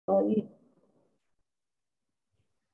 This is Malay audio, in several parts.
Baik.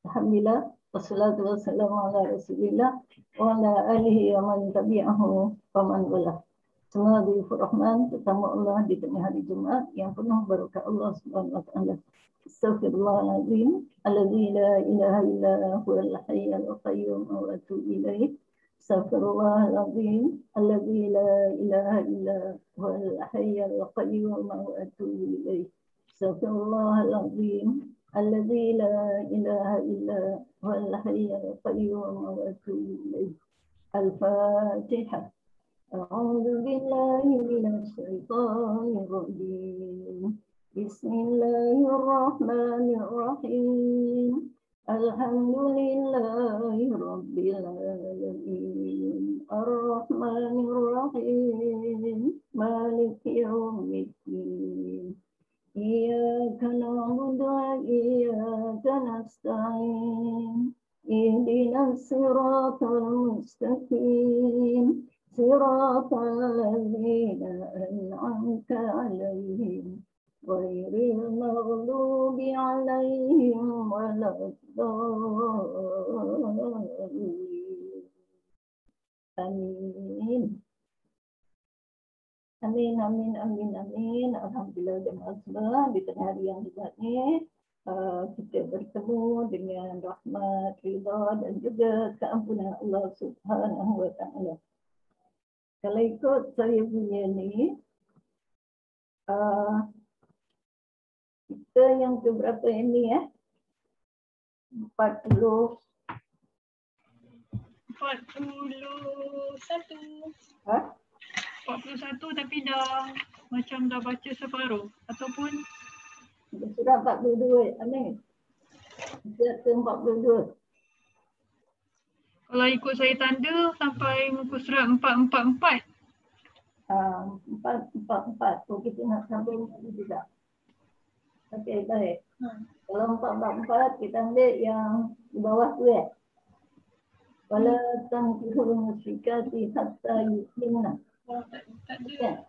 Alhamdulillah. Wassalatu wassalamu ala rasulillah wa ala alihi wa man tabi'ahu wa man wala. Semua dihufur rahman terutama Allah di tengah hari Jumaat yang penuh berkah Allah Subhanahu wa taala. Astaghfirullahaladzim alladzi la ilaha illa huwal hayyul qayyum wa atubu ilaih. Astaghfirullahaladzim alladzi la ilaha illa huwal hayyul qayyum wa atubu ilaih. Astaghfirullahaladzim alladzi la ilaha illa huwal hayyul qayyum wa atubu ilaih. Al-Fatihah. أعوذ بالله من الشيطان الرجيم بسم الله الرحمن الرحيم الحمد لله رب العالمين الرحمن الرحيم مالك يوم الدين إياك نعبد وإياك نستعين اهدنا الصراط المستقيم صراط الذين أنعمت عليهم غير المغضوب عليهم ولا الضالين آمين Amin, amin, amin, amin. Alhamdulillah jemaah semua di tengah hari yang hebat ni kita bertemu dengan rahmat, ridha dan juga keampunan Allah Subhanahu wa taala. Kalau ikut saya punya ni, kita yang ke berapa ini ya? 41. Ha? 41 tapi dah macam dah baca separuh ataupun sudah 42 aneh. Sudah ke 42. Kalau ikut saya tanda sampai muka surat 444. 444. So kita nak sambung juga. Okey, baik. Kalau 444 kita ambil yang di bawah tu ya. Wala tankihul musyrikati hatta yu'minna. Tak ada.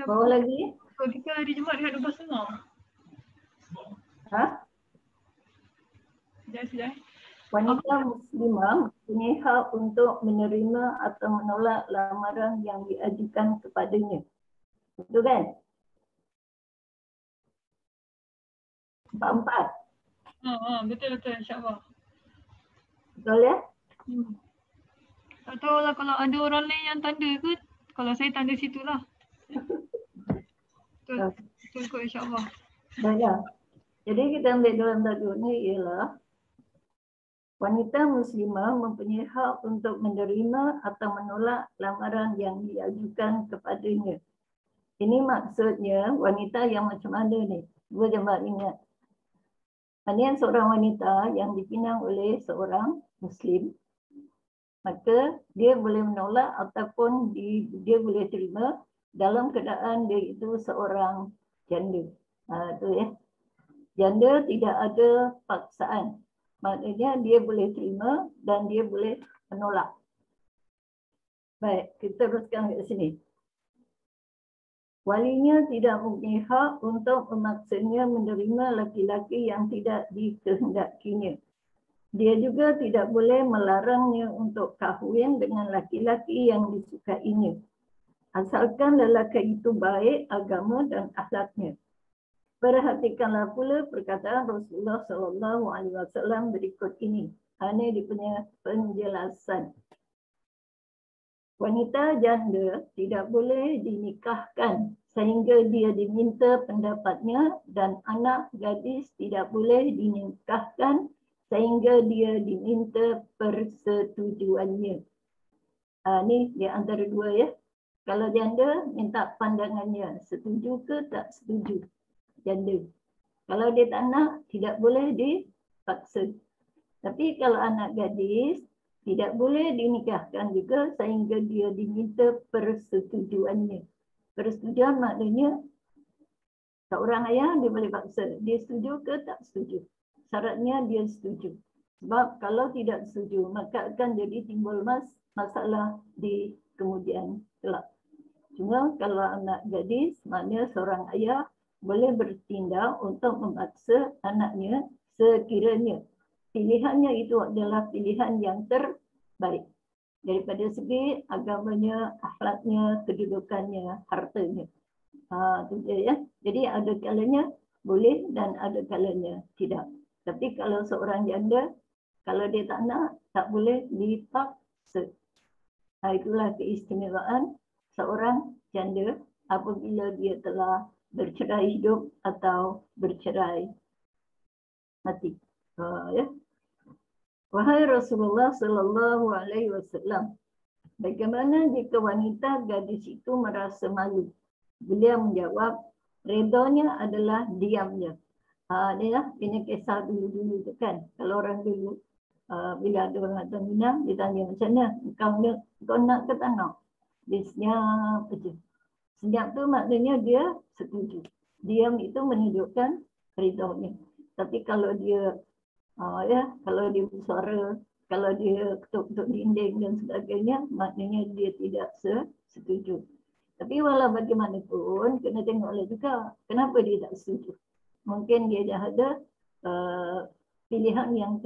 Bawah lagi? Kalau kita hari Jumaat dekat 12.30. Ha? Sudah. Wanita muslimah punya hak untuk menerima atau menolak lamaran yang diajukan kepadanya. Betul kan? 44. Betul insya-Allah. Betul ya? Tak tahulah kalau ada orang lain yang tanda ke, kalau saya tanda situlah. Betul kot insya-Allah. Baiklah. Jadi kita ambil dalam tajuk ni ialah wanita muslimah mempunyai hak untuk menerima atau menolak lamaran yang diajukan kepadanya. Ini maksudnya wanita yang macam mana ni? Dua jemaah ingat. Ini seorang wanita yang dipinang oleh seorang Muslim, maka dia boleh menolak ataupun dia boleh terima dalam keadaan dia itu seorang janda. Itu ya. Janda tidak ada paksaan. Maknanya dia boleh terima dan dia boleh menolak. Baik, kita teruskan ke sini. Walinya tidak mempunyai hak untuk memaksanya menerima laki-laki yang tidak dikehendakinya. Dia juga tidak boleh melarangnya untuk kahwin dengan laki-laki yang disukainya. Asalkan lelaki itu baik agama dan akhlaknya. Perhatikanlah pula perkataan Rasulullah SAW berikut ini. Ini dia punya penjelasan. Wanita janda tidak boleh dinikahkan sehingga dia diminta pendapatnya dan anak gadis tidak boleh dinikahkan sehingga dia diminta persetujuannya. Ini di antara dua ya. Kalau janda minta pandangannya, setuju ke tak setuju janda. Kalau dia tak nak, tidak boleh dipaksa. Tapi kalau anak gadis, tidak boleh dinikahkan juga sehingga dia diminta persetujuannya. Persetujuan maknanya seorang ayah dia boleh paksa. Dia setuju ke tak setuju? Syaratnya dia setuju. Sebab kalau tidak setuju, maka akan jadi timbul masalah di kemudian kelak. Cuma kalau anak gadis, maknanya seorang ayah boleh bertindak untuk memaksa anaknya sekiranya pilihannya itu adalah pilihan yang terbaik daripada segi agamanya, akhlaknya, kedudukannya, hartanya. Itu dia ya. Jadi ada kalanya boleh dan ada kalanya tidak. Tapi kalau seorang janda, kalau dia tak nak, tak boleh dipaksa. Itulah keistimewaan seorang janda apabila dia telah bercerai hidup atau bercerai mati. Ya. Wahai Rasulullah sallallahu alaihi wasallam, bagaimana jika wanita gadis itu merasa malu? Beliau menjawab, redanya adalah diamnya. Ini kisah dulu-dulu tu kan. Kalau orang dulu bila ada orang datang Minang, dia tanya macam mana? Kau nak ke tak nak? Dia senyap saja. Senyap tu maknanya dia setuju. Diam itu menunjukkan redanya. Tapi kalau dia kalau dia bersuara, kalau dia ketuk-ketuk dinding dan sebagainya, maknanya dia tidak setuju. Tapi walau bagaimanapun, kena tengoklah juga kenapa dia tak setuju. Mungkin dia dah ada pilihan yang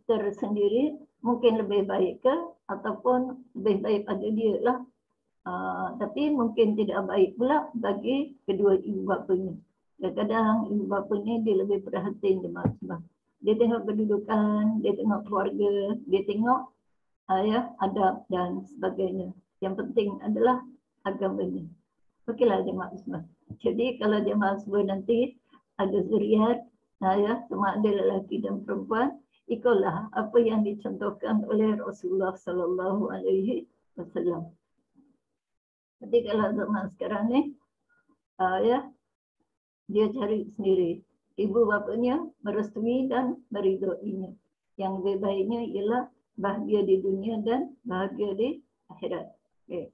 tersendiri, mungkin lebih baik ke ataupun lebih baik pada dia lah. Tapi mungkin tidak baik pula bagi kedua ibu bapanya. Kadang-kadang ibu bapa ni dia lebih perhatian jemaah. Dia tengok kedudukan, dia tengok keluarga, dia tengok adab dan sebagainya. Yang penting adalah agamanya. Okeylah jemaah semua. Jadi kalau jemaah semua nanti ada zuriat, sama ada lelaki dan perempuan, ikutlah apa yang dicontohkan oleh Rasulullah sallallahu alaihi wasallam. Jadi kalau zaman sekarang ni, dia cari sendiri. Ibu bapanya merestui dan meridhoinya. Yang lebih baiknya ialah bahagia di dunia dan bahagia di akhirat. Okay.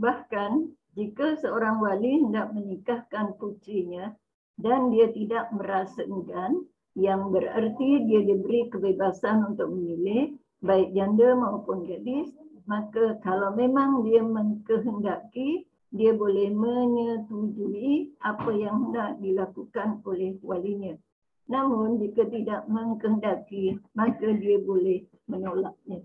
Bahkan jika seorang wali hendak menikahkan putrinya dan dia tidak merasa enggan, yang berarti dia diberi kebebasan untuk memilih baik janda maupun gadis, maka kalau memang dia mengkehendaki, dia boleh menyetujui apa yang hendak dilakukan oleh walinya. Namun jika tidak mengkehendaki, maka dia boleh menolaknya.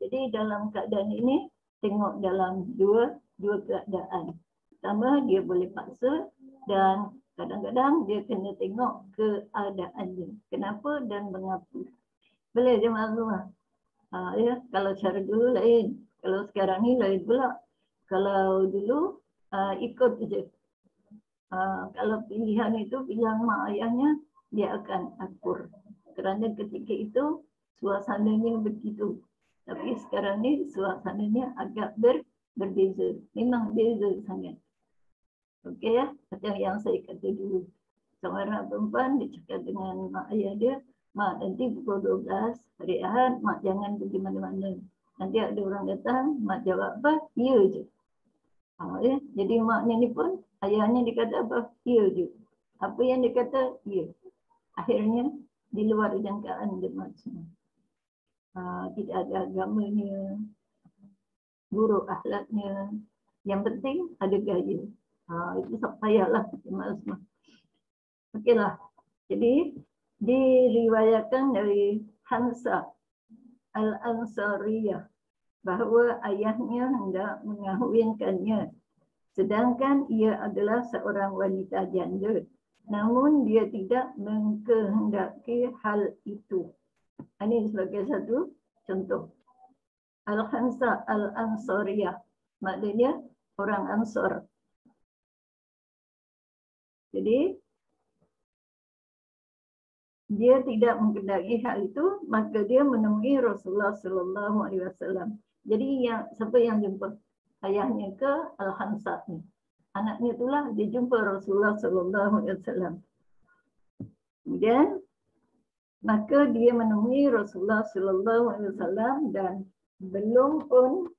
Jadi dalam keadaan ini, tengok dalam dua keadaan. Pertama, dia boleh paksa dan kadang-kadang dia kena tengok keadaannya. Kenapa dan mengapa. Boleh je maklum. Kalau cara dulu lain. Kalau sekarang ni lain pula. Kalau dulu ikut je. Kalau pilihan itu pilihan mak ayahnya, dia akan akur. Kerana ketika itu suasananya begitu. Tapi sekarang ni suasananya agak berbeza. Memang beza sangat. Okey ya, macam yang saya kata dulu. Seorang perempuan dia cakap dengan mak ayah dia, mak nanti pukul 12 hari Ahad, mak jangan pergi mana-mana. Nanti ada orang datang, mak jawab apa? Ya je. Ya. Jadi maknya ni pun ayahnya dikata apa? Ya je. Apa yang dikata? Ya. Akhirnya di luar jangkaan dia semua. Tidak ada agamanya, buruk akhlaknya. Yang penting ada gaya. Itu tak payahlah. Okeylah. Jadi diriwayatkan dari Hansa Al-Ansariyah bahawa ayahnya hendak mengahwinkannya, sedangkan ia adalah seorang wanita janda. Namun dia tidak mengkehendaki hal itu. Ini sebagai satu contoh. Al-Hansa Al-Ansariyah maknanya orang Ansar. Jadi dia tidak mengkehendaki hal itu, maka dia menemui Rasulullah sallallahu alaihi wasallam. Jadi siapa yang jumpa? Ayahnya ke Al-Hansa ni. Anaknya itulah dia jumpa Rasulullah sallallahu alaihi wasallam. Kemudian maka dia menemui Rasulullah sallallahu alaihi wasallam dan belum pun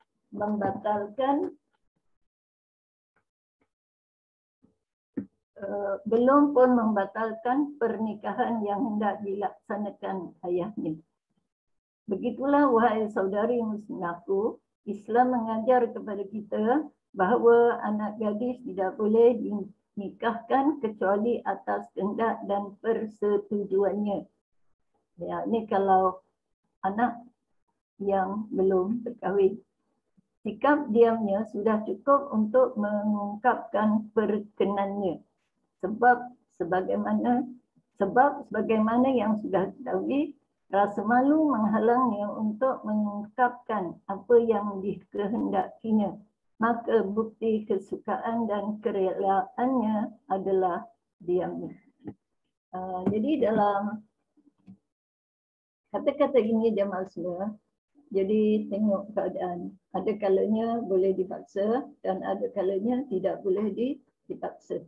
membatalkan pernikahan yang hendak dilaksanakan ayahnya. Begitulah wahai saudari muslimahku, Islam mengajar kepada kita bahawa anak gadis tidak boleh dinikahkan kecuali atas kehendak dan persetujuannya. Ya, ini kalau anak yang belum berkahwin. Sikap diamnya sudah cukup untuk mengungkapkan perkenannya. Sebab sebagaimana yang sudah diketahui, rasa malu menghalangnya untuk mengungkapkan apa yang dikehendakinya. Maka bukti kesukaan dan kerelaannya adalah diamnya. Jadi dalam kata-kata ini jemaah semua, jadi tengok keadaan. Ada kalanya boleh dipaksa dan ada kalanya tidak boleh dipaksa.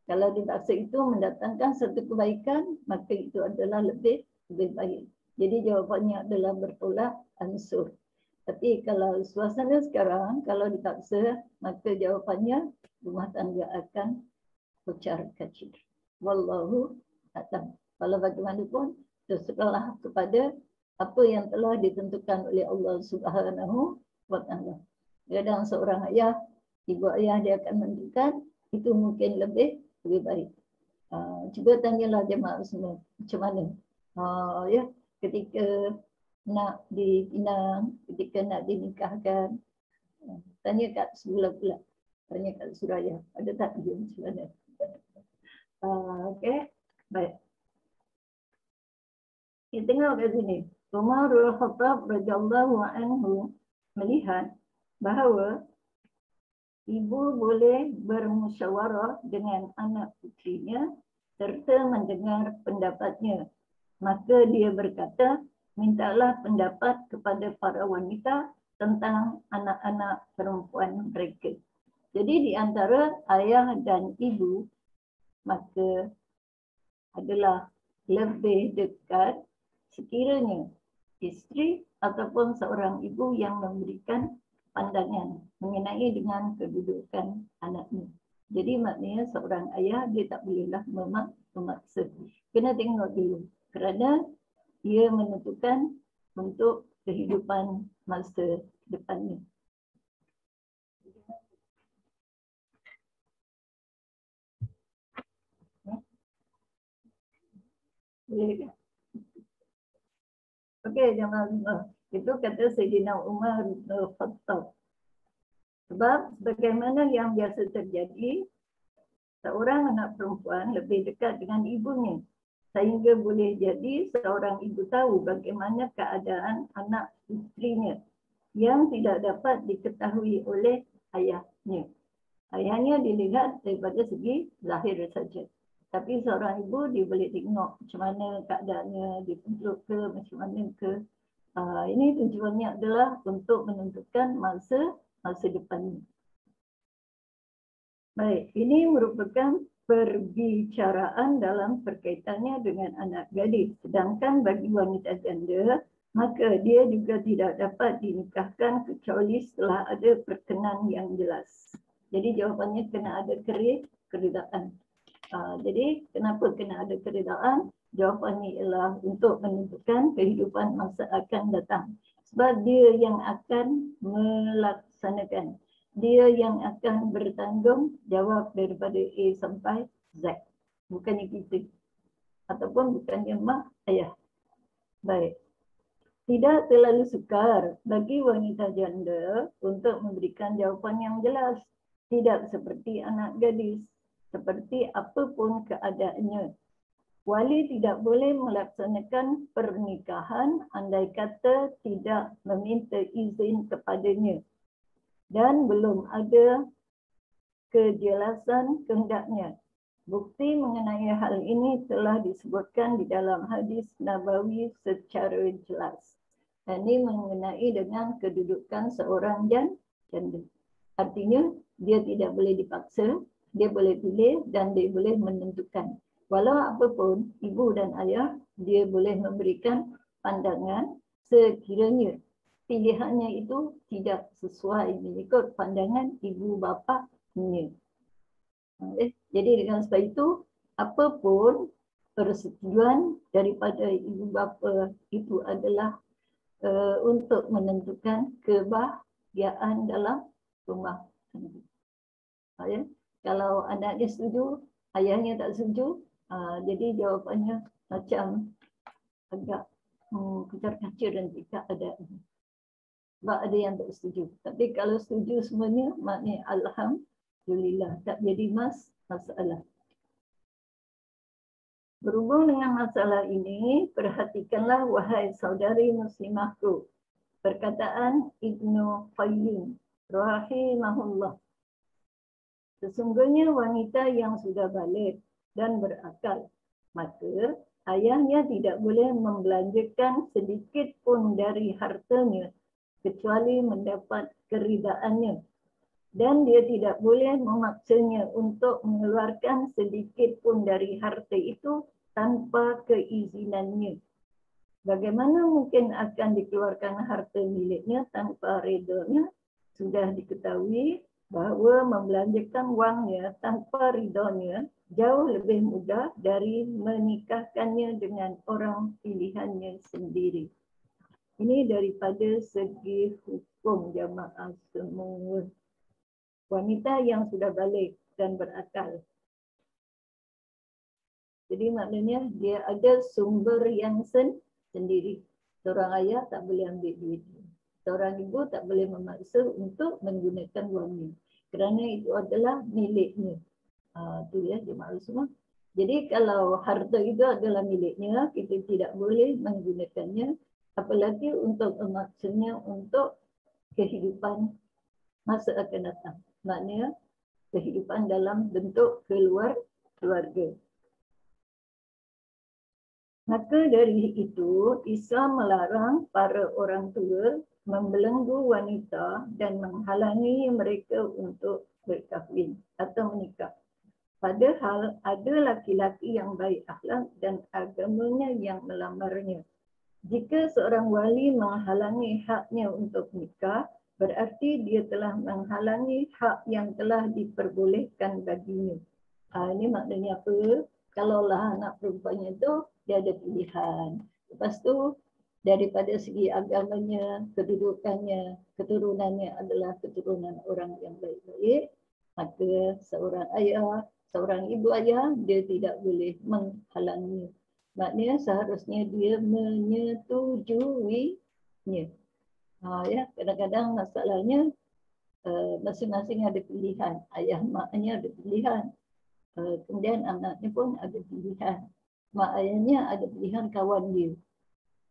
Kalau dipaksa itu mendatangkan satu kebaikan, maka itu adalah lebih baik. Jadi jawapannya adalah bertolak ansur. Tapi kalau suasana sekarang, kalau dipaksa, maka jawapannya rumah tangga akan kocar kacir. Wallahu a'lam. Kalau bagaimanapun, terserahlah kepada apa yang telah ditentukan oleh Allah Subhanahu wa Ta'ala. Kadang seorang ayah, ibu ayah dia akan menentukan, itu mungkin lebih baik. Cuba tanyalah jemaah semua, macam mana? Ya, ketika nak dipinang, ketika nak dinikahkan, tanya kat sebelah pula, tanya kat Suraya, ada tak dia macam mana? Okey, baik. Kita tengok kat sini. Umar al-Khattab radhiyallahu anhu melihat bahawa ibu boleh bermusyawarah dengan anak putrinya serta mendengar pendapatnya. Maka dia berkata, mintalah pendapat kepada para wanita tentang anak-anak perempuan mereka. Jadi di antara ayah dan ibu, maka adalah lebih dekat sekiranya isteri ataupun seorang ibu yang memberikan pandangan mengenai dengan kedudukan anaknya. Jadi maknanya seorang ayah dia tak bolehlah memaksa. Kena tengok dulu kerana dia menentukan untuk kehidupan masa depannya. Boleh tak? Okey, jemaah. Itu kata Sayyidina Umar bin Khattab. Sebab sebagaimana yang biasa terjadi, seorang anak perempuan lebih dekat dengan ibunya. Sehingga boleh jadi seorang ibu tahu bagaimana keadaan anak putrinya yang tidak dapat diketahui oleh ayahnya. Ayahnya dilihat daripada segi zahir saja. Tapi seorang ibu dia boleh tengok macam mana keadaannya, dia tunjuk ke macam mana ke. Ini tujuannya adalah untuk menentukan masa depan. Baik, ini merupakan perbicaraan dalam berkaitannya dengan anak gadis. Sedangkan bagi wanita janda, maka dia juga tidak dapat dinikahkan kecuali setelah ada perkenan yang jelas. Jadi jawapannya kena ada keridaan. Jadi kenapa kena ada keridaan? Jawapannya ialah untuk menentukan kehidupan masa akan datang. Sebab dia yang akan melaksanakan. Dia yang akan bertanggungjawab daripada A sampai Z. Bukannya kita. Ataupun bukannya mak ayah. Baik. Tidak terlalu sukar bagi wanita janda untuk memberikan jawapan yang jelas. Tidak seperti anak gadis. Seperti apapun keadaannya. Wali tidak boleh melaksanakan pernikahan andai kata tidak meminta izin kepadanya. Dan belum ada kejelasan kehendaknya. Bukti mengenai hal ini telah disebutkan di dalam hadis Nabawi secara jelas. Ini mengenai dengan kedudukan seorang janda. Artinya dia tidak boleh dipaksa, dia boleh pilih dan dia boleh menentukan. Walau apapun ibu dan ayah, dia boleh memberikan pandangan sekiranya pilihannya itu tidak sesuai mengikut pandangan ibu bapanya. Jadi dengan sebab itu, apapun persetujuan daripada ibu bapa itu adalah untuk menentukan kesetiaan dalam rumah tangga. Ya. Kalau anaknya setuju, ayahnya tak setuju, jadi jawapannya macam agak kecar-kacir dan tidak ada. Sebab ada yang tak setuju. Tapi kalau setuju semuanya, maknanya alhamdulillah, tak jadi masalah. Berhubung dengan masalah ini, perhatikanlah wahai saudari muslimahku. Perkataan Ibnu Qayyim rahimahullah. Sesungguhnya wanita yang sudah balik dan berakal, maka ayahnya tidak boleh membelanjakan sedikit pun dari hartanya kecuali mendapat keridaannya. Dan dia tidak boleh memaksanya untuk mengeluarkan sedikit pun dari harta itu tanpa keizinannya. Bagaimana mungkin akan dikeluarkan harta miliknya tanpa redanya? Sudah diketahui bahawa membelanjakan wangnya tanpa ridhonya jauh lebih mudah dari menikahkannya dengan orang pilihannya sendiri. Ini daripada segi hukum jamaah semua. Wanita yang sudah balik dan berakal. Jadi maknanya dia ada sumber yang sendiri. Seorang ayah tak boleh ambil duit. Seorang ibu tak boleh memaksa untuk menggunakan wangnya. Kerana itu adalah miliknya. Itu ya jemaah semua. Jadi kalau harta itu adalah miliknya, kita tidak boleh menggunakannya. Apalagi untuk memaksanya untuk kehidupan masa akan datang. Maknanya kehidupan dalam bentuk keluarga. Maka dari itu, Islam melarang para orang tua membelenggu wanita dan menghalangi mereka untuk berkahwin atau menikah. Padahal ada laki-laki yang baik akhlak dan agamanya yang melamarnya. Jika seorang wali menghalangi haknya untuk nikah, berarti dia telah menghalangi hak yang telah diperbolehkan baginya. Ini maknanya apa? Kalaulah anak perempuannya itu, dia ada pilihan. Lepas tu, daripada segi agamanya, kedudukannya, keturunannya adalah keturunan orang yang baik-baik, maka seorang ayah, seorang ibu ayah, dia tidak boleh menghalangi. Maknanya seharusnya dia menyetujuinya. Ya, kadang-kadang masalahnya masing-masing ada pilihan. Ayah maknya ada pilihan. Kemudian anaknya pun ada pilihan. Mak ayahnya ada pilihan kawan dia.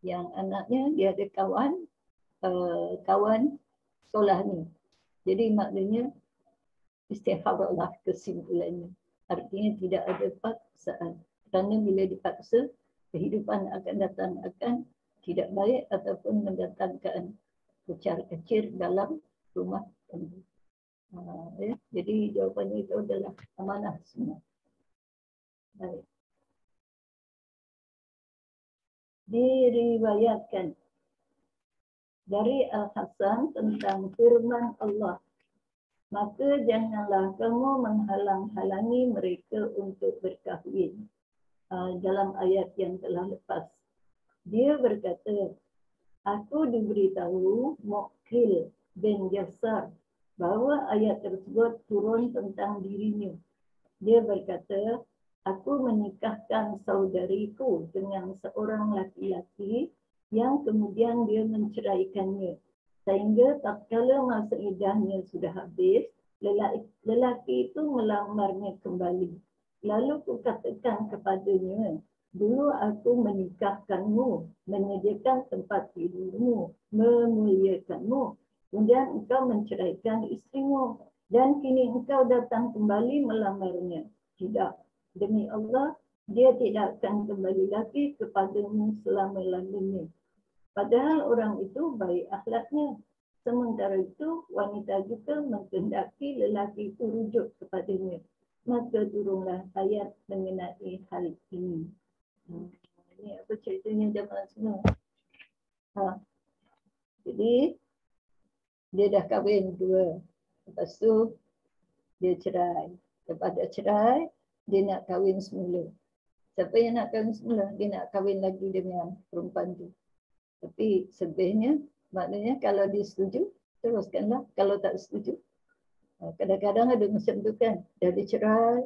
Yang anaknya dia ada kawan sekolah ni. Jadi maknanya istikharahlah kesimpulannya. Artinya tidak ada paksaan. Kerana bila dipaksa, kehidupan akan datang akan tidak baik ataupun mendatangkan kucar-kacir dalam rumah tangga. Ya. Jadi jawapannya itu adalah amanah semua. Baik. Diriwayatkan dari Al-Hasan tentang firman Allah, maka janganlah kamu menghalang-halangi mereka untuk berkahwin. Dalam ayat yang telah lepas, dia berkata, aku diberitahu Muqil bin Jasar bahawa ayat tersebut turun tentang dirinya. Dia berkata, aku menikahkan saudariku dengan seorang laki-laki yang kemudian dia menceraikannya. Sehingga tatkala masa iddahnya sudah habis, lelaki itu melamarnya kembali. Lalu ku katakan kepadanya, dulu aku menikahkanmu, menyediakan tempat tidurmu, memuliakanmu. Kemudian engkau menceraikan istrimu dan kini engkau datang kembali melamarnya. Tidak, demi Allah, dia tidak akan kembali lagi kepadamu selama-lamanya. Padahal orang itu baik akhlaknya. Sementara itu, wanita juga menghendaki lelaki itu rujuk kepadanya. Maka turunlah ayat mengenai hal ini. Ini apa ceritanya jemaah semua? Jadi, dia dah kahwin dua. Lepas tu, dia cerai. Lepas dia cerai, dia nak kahwin semula. Siapa yang nak kahwin semula? Dia nak kahwin lagi dengan perempuan tu. Tapi sebabnya, maknanya kalau dia setuju, teruskanlah. Kalau tak setuju, kadang-kadang ada macam tu kan, dah dicerai,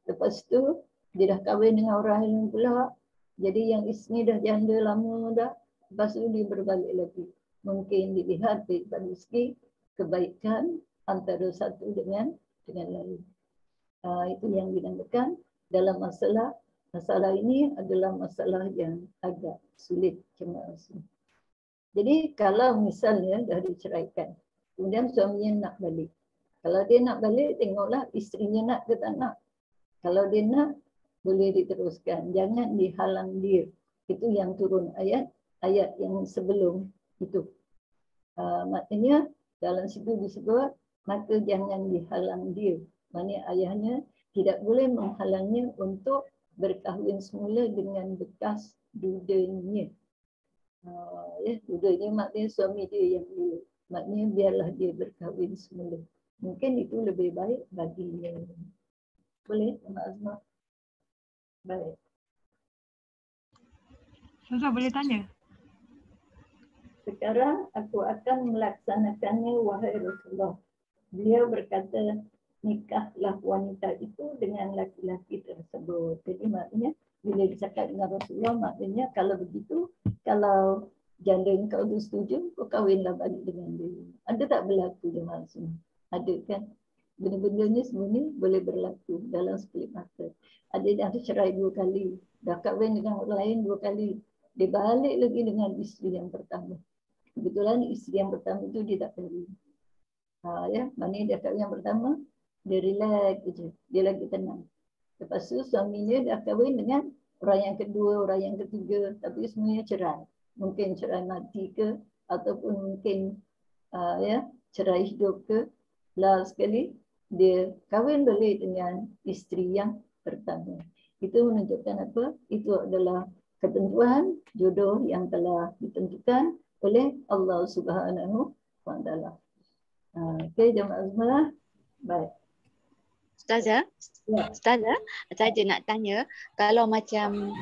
lepas tu dia dah kahwin dengan orang lain pula, jadi yang isteri dah janda lama dah, lepas tu dia berbalik lagi. Mungkin dilihat dari segi kebaikan antara satu dengan lain. Itu yang dinamakan dalam masalah ini adalah masalah yang agak sulit jemaah. Jadi kalau misalnya dah diceraikan, kemudian suaminya nak balik. Kalau dia nak balik, tengoklah isterinya nak ke tak nak. Kalau dia nak, boleh diteruskan. Jangan dihalang dia. Itu yang turun ayat yang sebelum itu. Maknanya dalam situ disebut, maka jangan dihalang dia. Maksudnya ayahnya tidak boleh menghalangnya untuk berkahwin semula dengan bekas dudanya. Dudanya maknanya suami dia yang dulu. Maknanya biarlah dia berkahwin semula. Mungkin itu lebih baik baginya. Boleh, Mak Azma? Baik. Ustazah boleh tanya? Sekarang aku akan melaksanakannya, wahai Rasulullah. Beliau berkata, nikahlah wanita itu dengan laki-laki tersebut. Jadi maknanya, bila bercakap dengan Rasulullah, maknanya kalau begitu, kalau janda kau tu setuju, kau kahwinlah balik dengan dia. Ada tak berlaku dia maksud? Ada kan? Benda-benda ni sebenarnya boleh berlaku dalam sekelip mata. Ada yang cerai 2 kali, dah kahwin dengan orang lain 2 kali. Dia balik lagi dengan isteri yang pertama. Kebetulan isteri yang pertama tu dia tak kahwin. Maknanya dia kahwin yang pertama, dia relax je, dia lagi tenang. Lepas tu suaminya dah kahwin dengan orang yang kedua, orang yang ketiga, tapi semuanya cerai. Mungkin cerai mati ke, ataupun mungkin cerai hidup ke. Last sekali dia kahwin balik dengan isteri yang pertama. Itu menunjukkan apa? Itu adalah ketentuan jodoh yang telah ditentukan oleh Allah Subhanahu wa taala. Okey, jemaah semua. Baik. Ustazah, Ustazah, saya nak tanya, kalau macam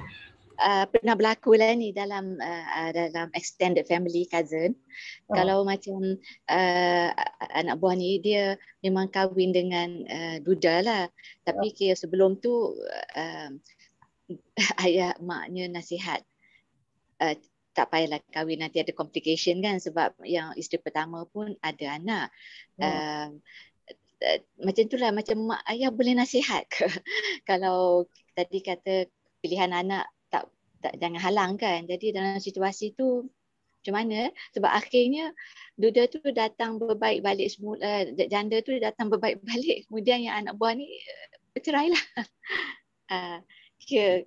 pernah berlaku lah ni dalam extended family cousin, kalau macam anak buah ni dia memang kahwin dengan duda lah, tapi kira sebelum tu ayah maknya nasihat tak payahlah kahwin, nanti ada complication kan, sebab yang isteri pertama pun ada anak. Macam itulah, macam mak ayah boleh nasihat ke? Kalau tadi kata pilihan anak tak jangan halang kan. Jadi dalam situasi tu macam mana? Sebab akhirnya duda tu datang berbaik balik semula, janda tu datang berbaik balik, kemudian yang anak buah ni bercerai lah.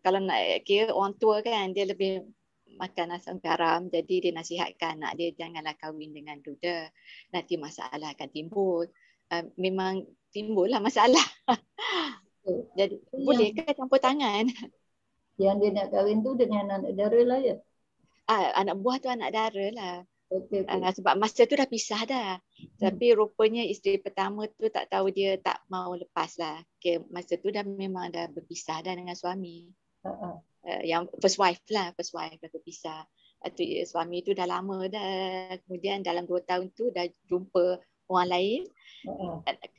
Kalau nak kira orang tua kan, dia lebih makan asam garam, jadi dia nasihatkan anak dia janganlah kahwin dengan duda, nanti masalah akan timbul. Memang timbullah masalah. Jadi boleh ke campur tangan? Yang dia nak kahwin tu dengan anak dara lah ya? Anak buah tu anak dara lah. Okay. Sebab masa tu dah pisah dah. Tapi rupanya isteri pertama tu tak tahu, dia tak mau lepas lah. Masa tu dah memang dah berpisah dah dengan suami. Yang first wife dah berpisah. Suami tu dah lama dah. Kemudian dalam 2 tahun tu dah jumpa orang lain,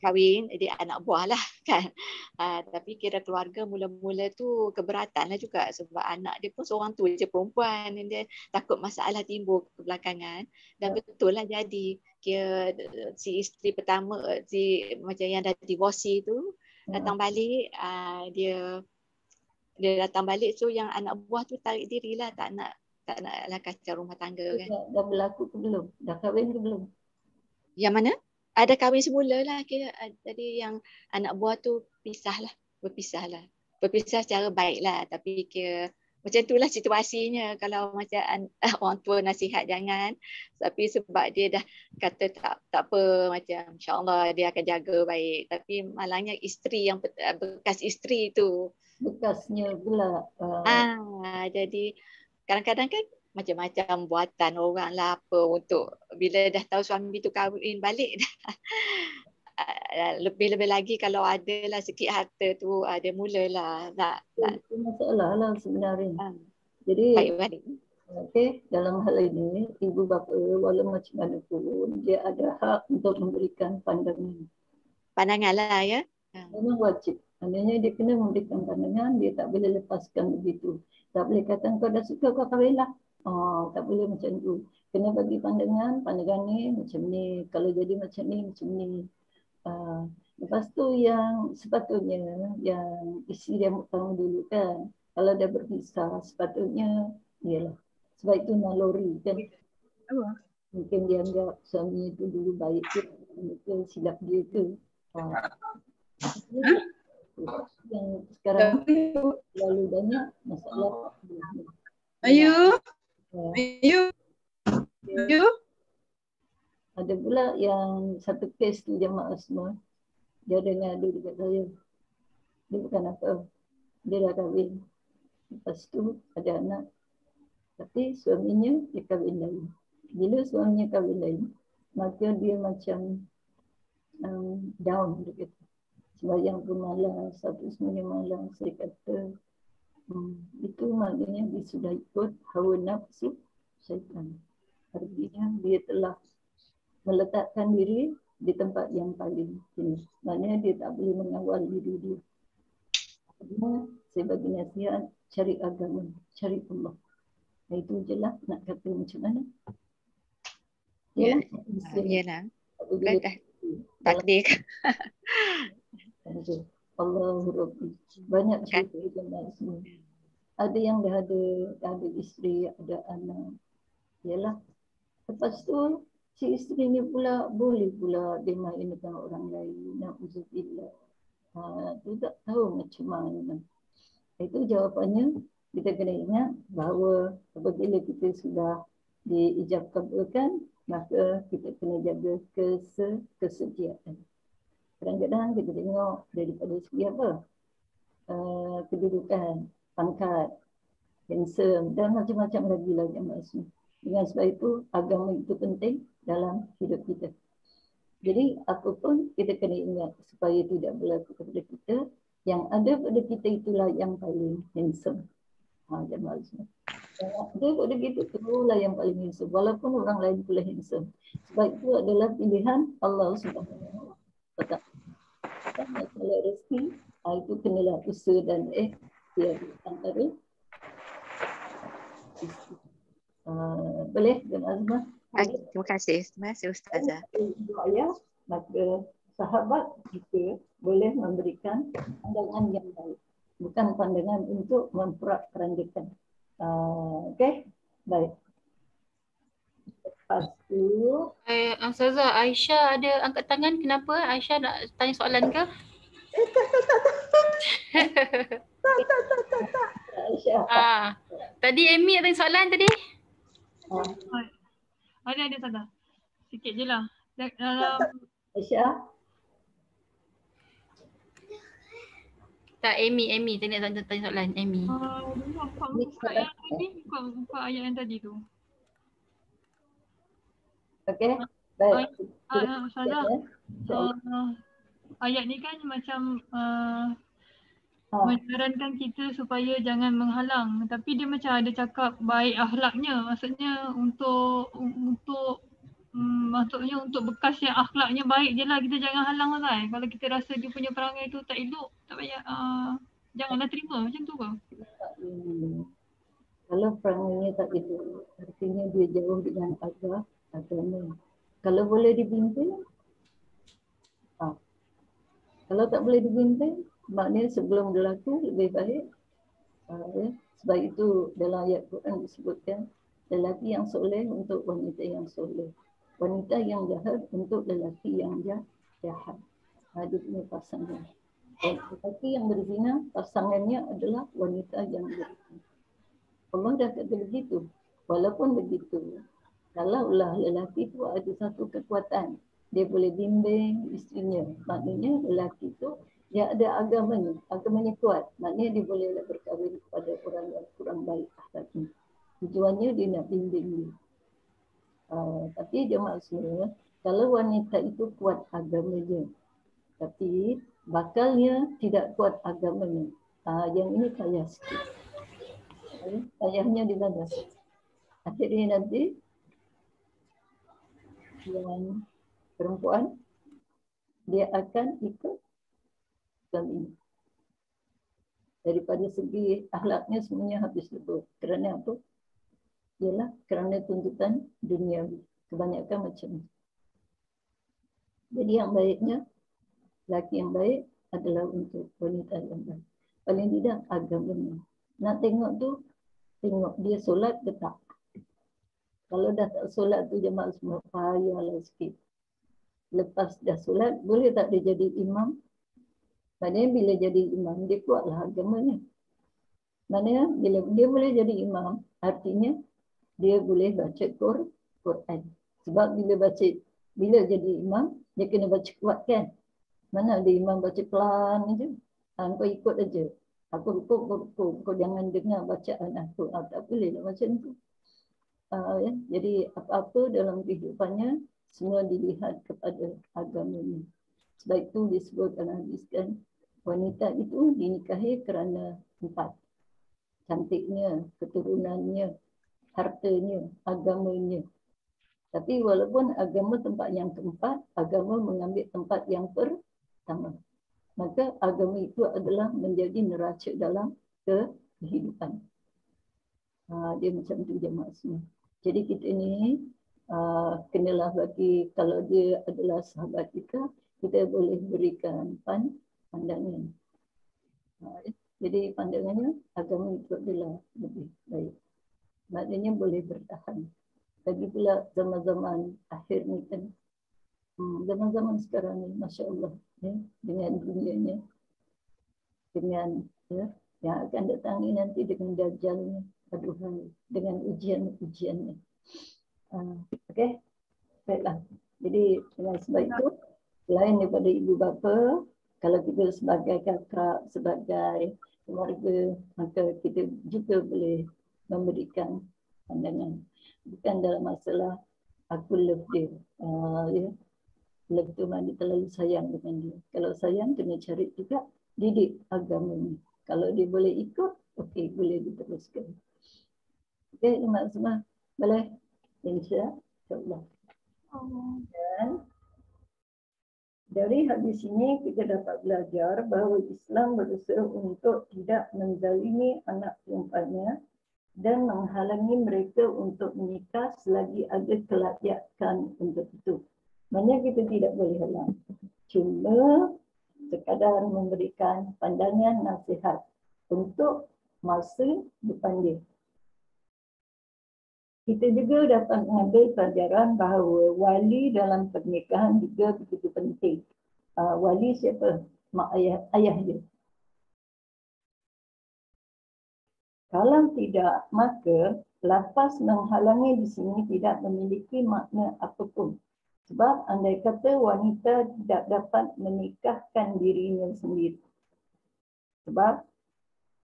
kahwin, dia anak buah lah kan. Tapi kira keluarga mula-mula tu keberatan lah juga, sebab anak dia pun seorang tu je perempuan, dan dia takut masalah timbul kebelakangan. Dan betul lah jadi, kira si isteri pertama, macam yang dah divorce tu datang balik, dia datang balik, so yang anak buah tu tarik diri lah, tak naklah kacau rumah tangga kan. Dah berlaku ke belum? Dah kahwin ke belum? Yang mana? Ada kahwin semula lah kira. Jadi yang anak buah tu berpisah lah. Berpisah secara baik lah. Tapi kira macam itulah situasinya. Kalau macam orang tua nasihat jangan. Tapi sebab dia dah kata tak apa, macam insyaAllah dia akan jaga baik. Tapi malangnya isteri yang bekas isteri tu. Bekasnya pula. Jadi kadang-kadang kan macam-macam buatan orang lah apa, untuk bila dah tahu suami tu kahwin balik lebih-lebih lagi kalau ada lah sikit harta tu, dia mulalah nak itu masalah lah sebenarnya. Jadi baik-baik. Okey, dalam hal ini ibu bapa walau macam mana pun dia ada hak untuk memberikan pandangan. Pandangan lah ya. Memang wajib. Maknanya dia kena memberikan pandangan, dia tak boleh lepaskan begitu. Tak boleh kata kau dah suka kau kahwinlah. Tak boleh macam tu. Kena bagi pandangan, pandangan ni macam ni. Kalau jadi macam ni, macam ni. Lepas tu yang sepatutnya yang isi dia tahu dulu kan. Kalau dia berpisah sepatutnya ialah sebab itu naluri kan. Mungkin dia anggap suami itu dulu baik ke, mungkin silap dia ke. Yang sekarang lalu banyak masalah. Ayu. Ada pula yang satu kes tu jemaah semua. Dia dengar ada dekat saya. Dia bukan apa. Dia dah kahwin. Lepas tu ada anak. Tapi suaminya dia kahwin lain. Bila suaminya kahwin lain, maka dia macam down dia kata. Sembahyang pun malas, apa semuanya malas. Saya kata, itu maknanya dia sudah ikut hawa nafsu syaitan. Artinya dia telah meletakkan diri di tempat yang paling tinggi. Maknanya dia tak boleh mengawal diri dia. Artinya saya bagi nasihat, cari agama, cari Allah. Itu je lah nak kata macam mana. Ya, yalah. Dah takdir. Allahu Rabbi. Banyak cerita jemaah semua. Ada yang dah ada isteri, ada anak. Yalah. Lepas tu si isteri ni pula boleh pula dia main dengan orang lain. Na'udzubillah. Tu tak tahu macam mana. Itu jawapannya kita kena ingat bahawa apabila kita sudah diijab kabulkan, maka kita kena jaga kesetiaan. Kadang-kadang kita tengok daripada segi apa? Kedudukan, pangkat, handsome dan macam-macam lagi lah yang masuk. Dengan sebab itu agama itu penting dalam hidup kita. Jadi apapun kita kena ingat supaya tidak berlaku kepada kita. Yang ada pada kita itulah yang paling handsome. Jemaah semua. Dia pada kita itulah yang paling handsome. Walaupun orang lain pula handsome. Sebab itu adalah pilihan Allah Subhanahu Wa Taala. Masalah rezeki, itu kenalah usaha dan ikhtiar antara boleh jemaah semua. Terima kasih. Terima kasih Ustazah. Ayah, maka sahabat kita boleh memberikan pandangan yang baik. Bukan pandangan untuk memperak-perandakan. Okey? Baik. Lepas tu Ustazah, Aisyah ada angkat tangan. Kenapa? Aisyah nak tanya soalan ke? tak. Aisyah. Tadi Amy ada soalan tadi? Ada Ustazah. Sikit je lah. Dalam Aisyah. Tak, Amy tadi nak tanya soalan. Amy. buka ayat tadi, buka ayat yang tadi tu. Okey. Baik. Ustazah, ayat ni kan macam menyarankan kita supaya jangan menghalang, tapi dia macam ada cakap baik akhlaknya, maksudnya maksudnya untuk bekas yang akhlaknya baik je lah, kita jangan halang kan. Kalau kita rasa dia punya perangai tu tak elok, tak payah, janganlah terima macam tu ke? Kalau perangainya tak elok, artinya dia jauh dengan agama. Kalau boleh dibimbing, kalau tak boleh dibimbing, maknanya sebelum berlaku lebih baik. Sebab itu dalam ayat Quran disebutkan lelaki yang soleh untuk wanita yang soleh, wanita yang jahat untuk lelaki yang jahat. Dia punya pasangan. Lelaki yang berzina, pasangannya adalah wanita yang berzina. Allah dah kata begitu. Walaupun begitu, kalaulah lelaki itu ada satu kekuatan, dia boleh bimbing isterinya. Maknanya lelaki itu dia ada agamanya kuat. Maknanya dia boleh berkahwin kepada orang yang kurang baik akhlaknya. Tujuannya dia nak bimbing dia. Tapi jemaah semua, kalau wanita itu kuat agamanya, tapi bakalnya tidak kuat agamanya, yang ini payah sikit. Payahnya di mana? akhirnya nanti yang perempuan dia akan ikut suami. Daripada segi akhlaknya semuanya habis lebur. Kerana apa? Ialah kerana tuntutan dunia. Kebanyakan macam itu. Jadi yang baiknya, laki yang baik adalah untuk wanita yang baik. Paling tidak agamanya. Nak tengok tu, tengok dia solat ke tak. Kalau dah tak solat tu jemaah semua payahlah sikit. Lepas dah solat, boleh tak dia jadi imam? Maknanya bila jadi imam, dia kuatlah agamanya. Maknanya bila dia boleh jadi imam, artinya dia boleh baca Quran. Sebab bila jadi imam, dia kena baca kuat kan? Mana ada imam baca pelan je. Kau ikut aja. Aku rukuk. Kau jangan dengar bacaan aku. Tak boleh lah macam tu. Ya. Jadi apa-apa dalam kehidupannya, semua dilihat kepada agamanya. Sebab itu disebutkan hadiskan, wanita itu dinikahi kerana 4. Cantiknya, keturunannya, hartanya, agamanya. Tapi walaupun agama tempat yang keempat, agama mengambil tempat yang pertama. Maka agama itu adalah menjadi neraca dalam kehidupan. Dia macam tu jemaah semua. Jadi kita ni kenalah bagi, kalau dia adalah sahabat kita boleh berikan pandangan. Jadi pandangannya agama itu adalah lebih baik. Maknanya boleh bertahan. Lagi pula zaman-zaman akhir ni kan, zaman-zaman sekarang ni, Masya Allah, ya, dengan dunianya, dengan yang akan datang ni nanti dengan dajalnya, aduhai, dengan ujian-ujiannya. Okey, baiklah. Jadi dengan sebab itu, selain daripada ibu bapa, kalau kita sebagai kakak, sebagai keluarga, maka kita juga boleh memberikan pandangan. Bukan dalam masalah aku love dia. Ya. Love tu mana terlalu sayang dengan dia. Kalau sayang, kena cari juga didik agamanya. Kalau dia boleh ikut, okey, boleh diteruskan. Okey, Mak Semua, boleh? InsyaAllah. Dan dari hadis ini kita dapat belajar bahawa Islam berusaha untuk tidak menzalimi anak perempuannya dan menghalangi mereka untuk menikah selagi ada kelayakan untuk itu. Maksudnya kita tidak boleh halang. Cuma sekadar memberikan pandangan nasihat untuk masa depan dia. Kita juga dapat mengambil pelajaran bahawa wali dalam pernikahan juga begitu penting. Wali siapa? Mak ayah dia. Kalau tidak, maka lafaz menghalangi di sini tidak memiliki makna apapun. Sebab andai kata wanita tidak dapat menikahkan dirinya sendiri. Sebab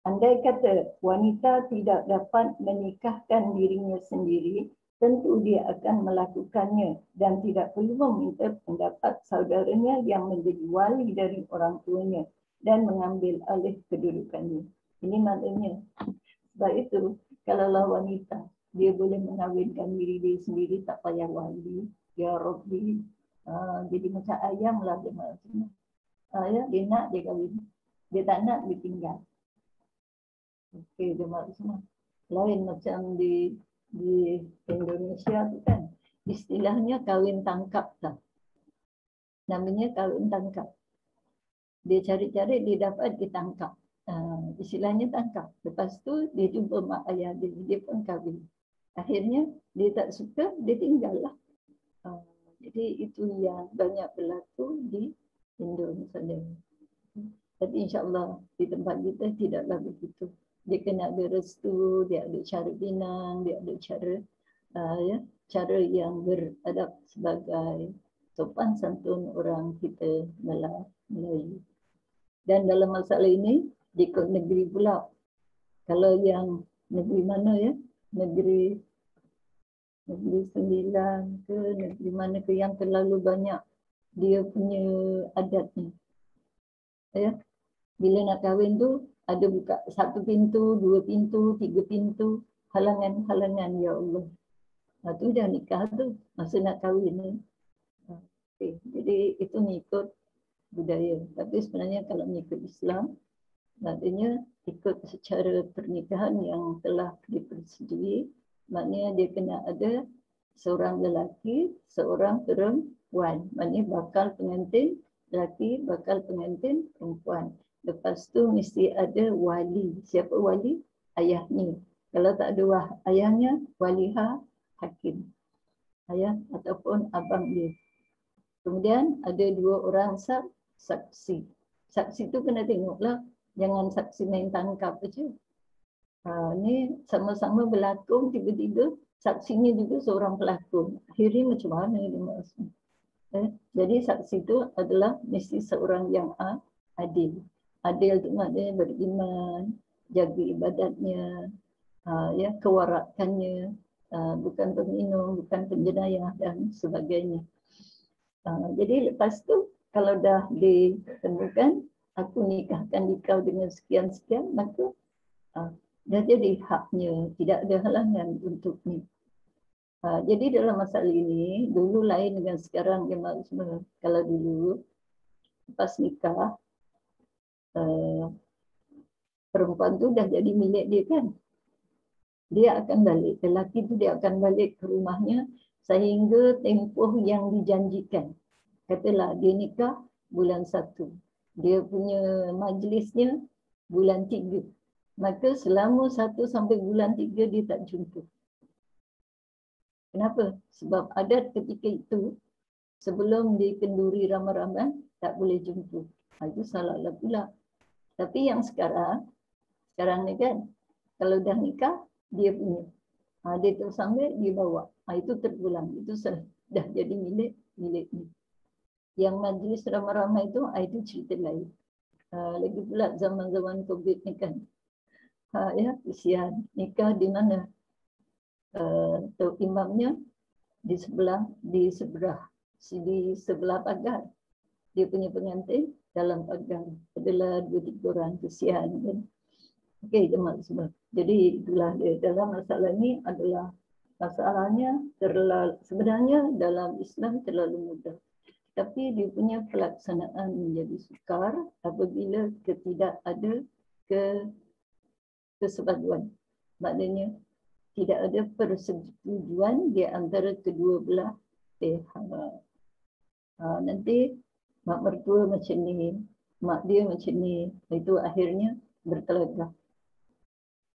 andai kata wanita tidak dapat menikahkan dirinya sendiri, tentu dia akan melakukannya dan tidak perlu meminta pendapat saudaranya yang menjadi wali dari orang tuanya dan mengambil alih kedudukannya. Ini maknanya. Sebab itu, kalaulah wanita, dia boleh mengawinkan diri dia sendiri, tak payah wali, ya Rabbi. Jadi macam ayam lah dia maksudnya. Ya, dia nak, dia kahwin. Dia tak nak, dia tinggal. Okey, dia maksudnya. Lain macam di Indonesia tu kan, istilahnya kahwin tangkap lah. Namanya kahwin tangkap. Dia cari-cari, dia dapat ditangkap. Istilahnya tangkap. Lepas tu dia jumpa mak ayah dia pun kahwin. Akhirnya dia tak suka, dia tinggal lah. Jadi itu yang banyak berlaku di Indonesia. Tapi insyaAllah di tempat kita tidaklah begitu. Dia kena ada restu, dia ada cara pinang, dia ada cara yang beradab sebagai sopan santun orang kita Melayu. Dan dalam masalah ini ikut negeri pula. Kalau yang negeri mana ya? Negeri Sembilan ke negeri mana ke yang terlalu banyak dia punya adatnya. Ya. Bila nak kahwin tu ada buka 1 pintu, 2 pintu, 3 pintu. halangan-halangan ya Allah. Tu dah nikah tu, masa nak kahwin ni. Okay. Jadi itu mengikut budaya. Tapi sebenarnya kalau mengikut Islam, maknanya ikut secara pernikahan yang telah dipersetujui, maknanya dia kena ada seorang lelaki, seorang perempuan. Maknanya bakal pengantin lelaki, bakal pengantin perempuan. Lepas tu mesti ada wali. Siapa wali? Ayahnya. Kalau tak ada ayahnya, waliha hakim. Ayah ataupun abang dia. Kemudian ada 2 orang saksi. Saksi tu kena tengoklah. Jangan saksi main tangkap saja. Ni sama-sama berlakon, tiba-tiba saksinya juga seorang pelakon. Akhirnya macam mana dia maksud? Jadi saksi itu adalah mesti seorang yang adil. Adil itu maknanya beriman, jaga ibadatnya, ya, kewarakannya, bukan peminum, bukan penjenayah dan sebagainya. Jadi lepas tu kalau dah ditemukan, aku nikahkan kau dengan sekian-sekian, maka dah jadi haknya, tidak ada halangan untuknya. Jadi dalam masalah ini, dulu lain dengan sekarang. Kalau dulu, lepas nikah, perempuan tu dah jadi milik dia kan. Dia akan balik, lelaki tu dia akan balik ke rumahnya sehingga tempoh yang dijanjikan. Katalah dia nikah bulan 1. Dia punya majlisnya bulan 3. Maka selama 1 sampai bulan 3 dia tak jumpa. Kenapa? Sebab adat ketika itu, sebelum dikenduri ramai-ramai, tak boleh jumpa. Itu salahlah pula. Tapi yang sekarang ni kan, kalau dah nikah, dia punya. Dia terus sambil, dia bawa. Itu terpulang. Itu dah jadi miliknya. Yang majlis ramai-ramai itu cerita lain. Lagi pula zaman-zaman COVID ni kan. Ya, kesian. Nikah di mana? Imamnya di sebelah pagar. Dia punya pengantin dalam pagar. Adalah 2-3 orang, kesian kan. Okey, jemaah semua. Jadi itulah dia. Dalam masalah ini adalah masalahnya sebenarnya dalam Islam terlalu mudah. Tapi dia punya pelaksanaan menjadi sukar apabila tidak ada kesepaduan. Maknanya tidak ada persetujuan di antara kedua belah pihak. Nanti mak mertua macam ni, mak dia macam ni, itu akhirnya berkelagak.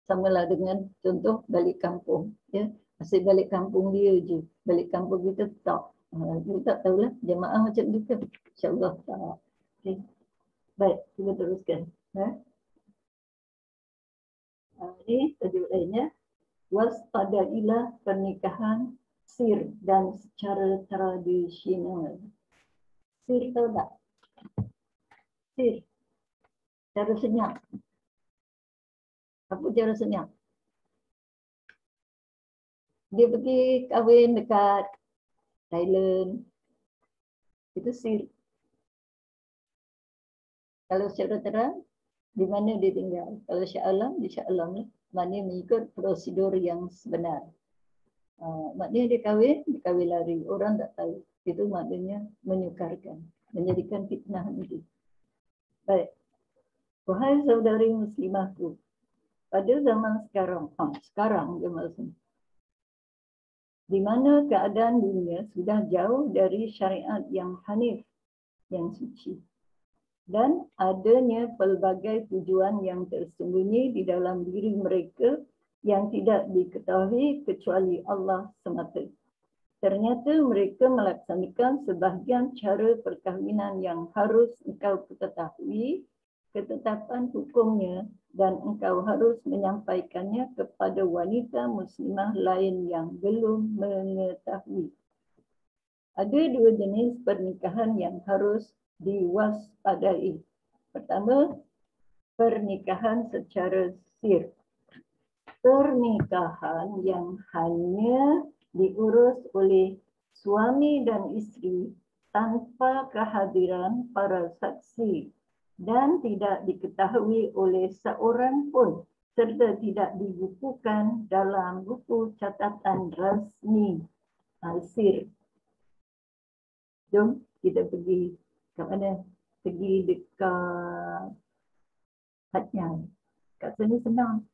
Samalah dengan contoh balik kampung, ya, masih balik kampung dia je, balik kampung kita tak. Kita tak tahulah jemaah macam tu ke? InsyaAllah tak. Okay. Baik, kita teruskan. Ini tajuk lainnya. Waspadailah pernikahan sir dan secara tradisional. Sir tahu tak? Sir. Cara senyap. Apa cara senyap? Dia pergi kahwin dekat Thailand. Itu sir. Kalau secara terang, di mana dia tinggal? Kalau Shah Alam, di Shah Alam lah. Maknanya mengikut prosedur yang sebenar. Maknanya dia kahwin lari. Orang tak tahu. Itu maknanya menyukarkan. Menjadikan fitnah nanti. Baik. Wahai saudari muslimahku. Pada zaman sekarang dia maksudnya. Di mana keadaan dunia sudah jauh dari syariat yang hanif, yang suci. Dan adanya pelbagai tujuan yang tersembunyi di dalam diri mereka yang tidak diketahui kecuali Allah semata. Ternyata mereka melaksanakan sebahagian cara perkahwinan yang harus engkau ketahui ketetapan hukumnya dan engkau harus menyampaikannya kepada wanita muslimah lain yang belum mengetahui. Ada 2 jenis pernikahan yang harus diwaspadai. Pertama, pernikahan secara sir. Pernikahan yang hanya diurus oleh suami dan isteri tanpa kehadiran para saksi dan tidak diketahui oleh seorang pun serta tidak dibukukan dalam buku catatan rasmi SIR. Jom kita pergi ke mana? Pergi dekat hadnya. Kat sini senang.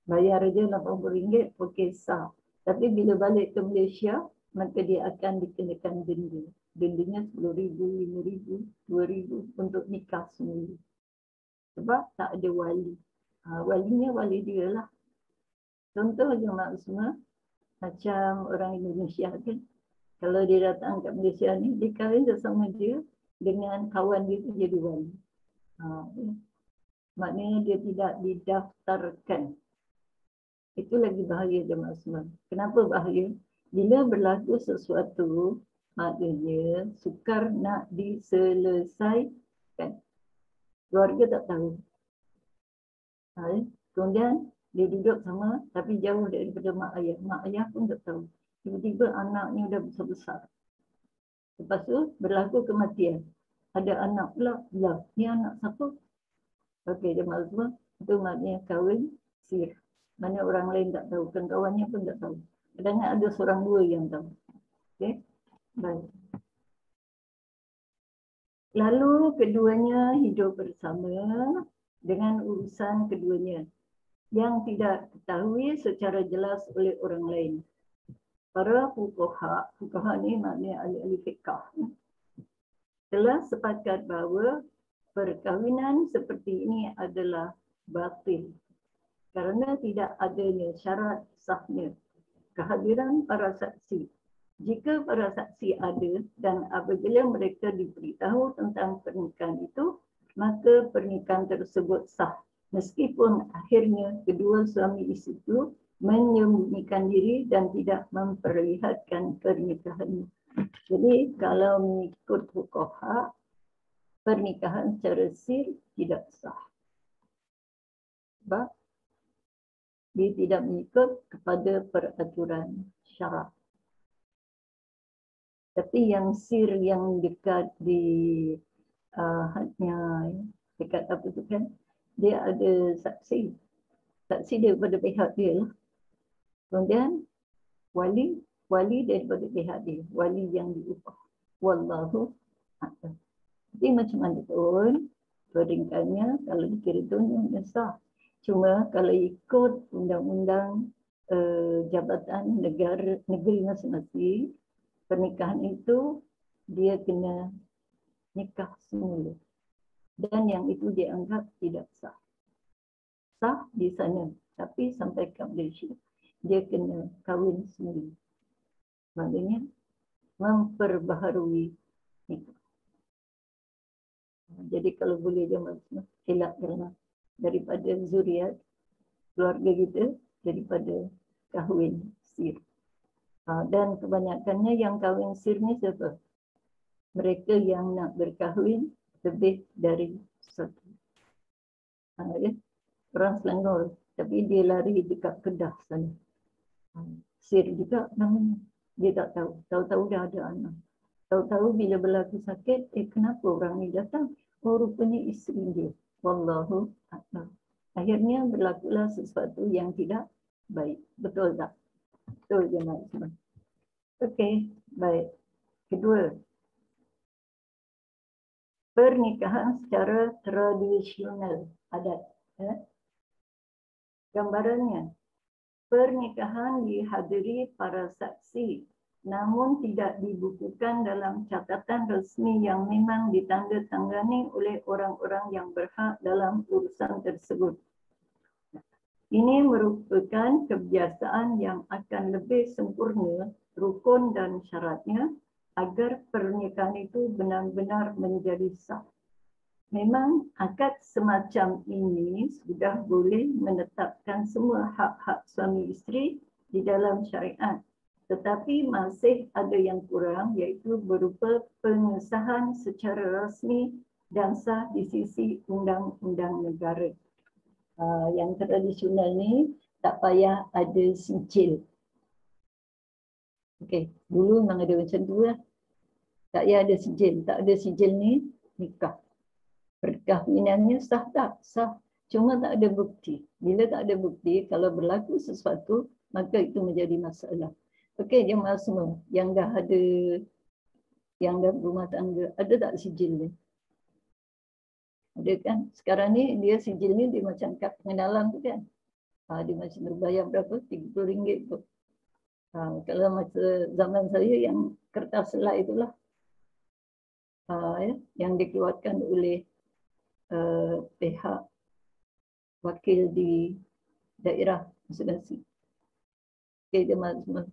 Bayar aja RM80, okey sah. Tapi bila balik ke Malaysia, maka dia akan dikenakan denda. Dendanya RM10,000, RM5,000, RM2,000 untuk nikah sendiri. Sebab tak ada wali. Walinya wali dia lah. Contoh je mak semua, macam orang Indonesia kan. Kalau dia datang ke Malaysia ni, dia kahwin bersama dia dengan kawan dia tu jadi wali. Ya. Maknanya dia tidak didaftarkan. Itu lagi bahaya jemaah semua. Kenapa bahaya? Bila berlaku sesuatu, maknanya sukar nak diselesaikan. Keluarga tak tahu. Kemudian dia duduk sama tapi jauh daripada mak ayah. Mak ayah pun tak tahu. Tiba-tiba anaknya dah besar-besar. Lepas tu berlaku kematian. Ada anak pula. Lah, ni anak siapa? Okey, jemaah semua. Itu maknanya kahwin sir. Mana orang lain tak tahu. Kawan-kawannya pun tak tahu. Kadang-kadang ada seorang dua yang tahu. Okey. Baik. Lalu keduanya hidup bersama dengan urusan keduanya yang tidak diketahui secara jelas oleh orang lain. Para fuqaha ni maknanya ahli-ahli fiqh, telah sepakat bahawa perkahwinan seperti ini adalah batil kerana tidak adanya syarat sahnya kehadiran para saksi. Jika para saksi ada dan apabila mereka diberitahu tentang pernikahan itu, maka pernikahan tersebut sah. Meskipun akhirnya kedua suami isteri itu menyembunyikan diri dan tidak memperlihatkan pernikahannya. Jadi kalau mengikut fuqaha, pernikahan secara sir tidak sah. Sebab dia tidak mengikut kepada peraturan syarak. Tapi yang sir yang dekat di hadnya, dekat apa tu kan, dia ada saksi. Saksi daripada pihak dia lah. Kemudian wali daripada pihak dia. Wali yang diupah. Wallahu a'lam. Jadi macam mana pun, peringkatnya kalau dikira dunia sah. Cuma kalau ikut undang-undang jabatan negeri masing-masing, pernikahan itu dia kena nikah semula. Dan yang itu dianggap tidak sah. Sah di sana, tapi sampai ke Malaysia, dia kena kahwin sendiri. Maknanya memperbaharui nikah. Jadi kalau boleh dia elakkanlah daripada zuriat keluarga kita, daripada kahwin sir. Dan kebanyakannya yang kahwin sir ni siapa? Mereka yang nak berkahwin lebih dari satu. Ya? Orang Selangor, tapi dia lari dekat Kedah sana. Sir juga namanya. Dia tak tahu. Tahu-tahu dah ada anak. Tahu-tahu bila berlaku sakit, kenapa orang ni datang? Oh, rupanya isteri dia. Wallahu a'lam. Akhirnya berlakulah sesuatu yang tidak baik. Betul tak? Betul je Mak. Okey, baik. Kedua, pernikahan secara tradisional adat. Gambarannya, pernikahan dihadiri para saksi namun tidak dibukukan dalam catatan resmi yang memang ditandatangani oleh orang-orang yang berhak dalam urusan tersebut. Ini merupakan kebiasaan yang akan lebih sempurna, rukun dan syaratnya agar pernikahan itu benar-benar menjadi sah. Memang akad semacam ini sudah boleh menetapkan semua hak-hak suami isteri di dalam syariat. Tetapi masih ada yang kurang, iaitu berupa pengesahan secara rasmi dan sah di sisi undang-undang negara. Yang tradisional ni tak payah ada sijil. Okey, dulu memang ada macam tu lah. Tak payah ada sijil. Tak ada sijil ni nikah. Perkahwinannya sah tak? Sah. Cuma tak ada bukti. Bila tak ada bukti, kalau berlaku sesuatu, maka itu menjadi masalah. Okey, jemaah semua yang dah ada, yang dah berumah tangga, ada tak sijil ni? Ada kan? Sekarang ni dia sijil ni dia macam kad pengenalan tu kan? Dia macam berbayar berapa? RM30 tu. Kalau masa zaman saya yang kertas selai itulah. Yang dikeluarkan oleh pihak wakil di daerah masing-masing. Okey, jemaah semua.